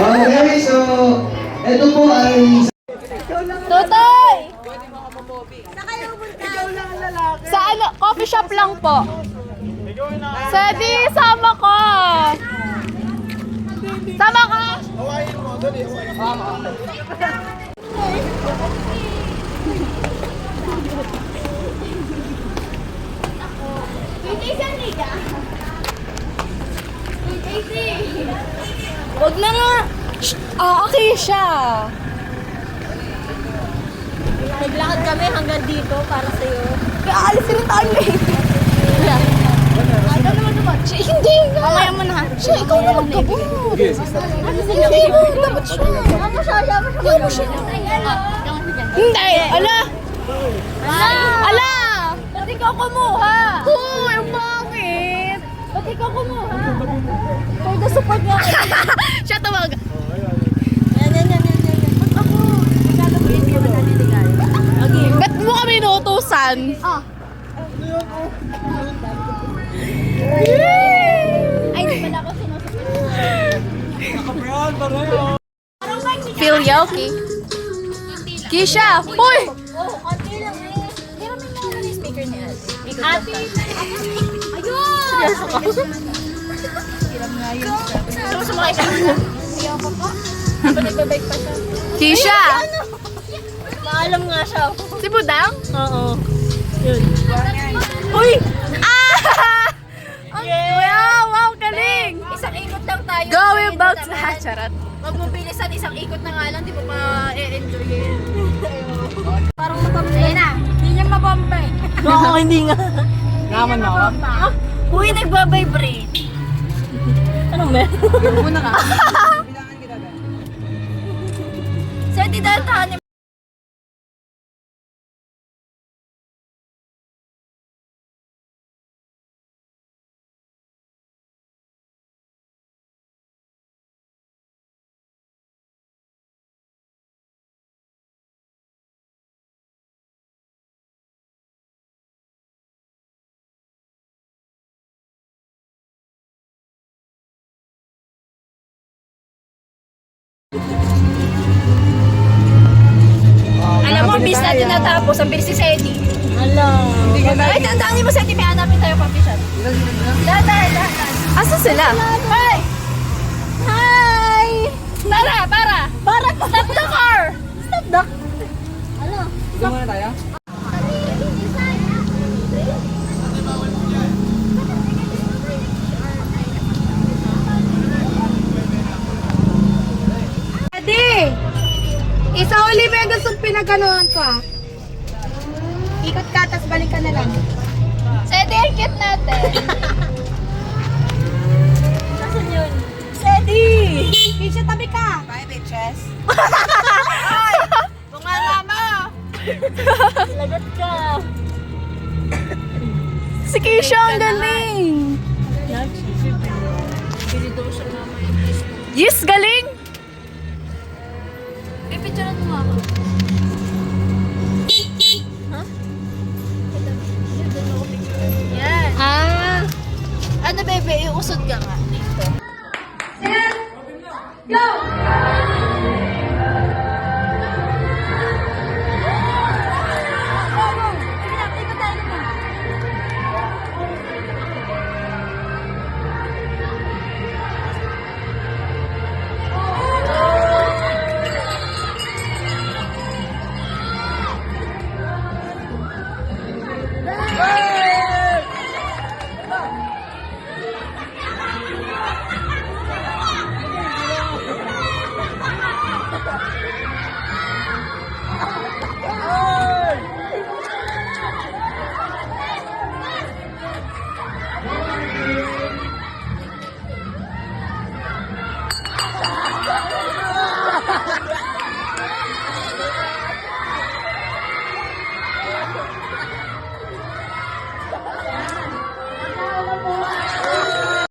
Okay, so, ito po ay... Totoy! Sa ano, coffee shop lang po. Sadi, sama ko. Sama ka? Huwag na nga. Okay siya. Naglakad kami hanggang dito para sa'yo. Aalis rin tayo eh. Ikaw naman naman. Hindi nga. Mamaya mo na. Siya, ikaw na magkabot. Hindi mo, dapat siya. Yaman siya. Yaman siya. Hindi. Ala. Ala. Ba't ikaw kumuha? Hoy, bakit? Ba't ikaw kumuha? For the support nga. Siya tawag. Yan. Ba't ako? Masyado mo hindi naman naniligal. Okay. Ba't mo kami inuutusan? Ay, di pala ako sinusunod. Feel yoki. Kisha! Uy! Oh, konti lang eh. Hindi naman na yung speaker ni Ate. Ayun! Sino sumakay ka? Ayaw ko po. Dapat nagbabike pa siya. Kisha! Maalam nga siya. Si Budang? Oo. Yun. Uy! Ah! Wow, galing! Isang ikot lang tayo. Going back to Hatcharat. Wag mo bilisan, isang ikot na nga lang, di mo ma-enjoy yun. Parang mabamba. Ayun na, hindi niya mabamba eh. Oo, hindi nga. Naman mo. Uy, nagbabibrate. Anong meron? Muna ka. Sa di datahan alam mo, bis natin natapos, ang bilis si Sedi. Alam. Ay, tandaan mo, Sedi, may hanapin tayo coffee shop. Dahan. Asa sila? Hi! Hi! Para! Stop the car! Stop the... Ano? Ito muna tayo? Adi! Isa uli may gustong pinaganoan ka. Ikot ka, tas balik ka na lang. Sedi, ang cute natin. Nasaan yun? Sedi! Kisha, tabi ka. Bye, bitches. Ay! Bunganga mo! Lagot ka. Si Kisha, ang galing. Yes, galing!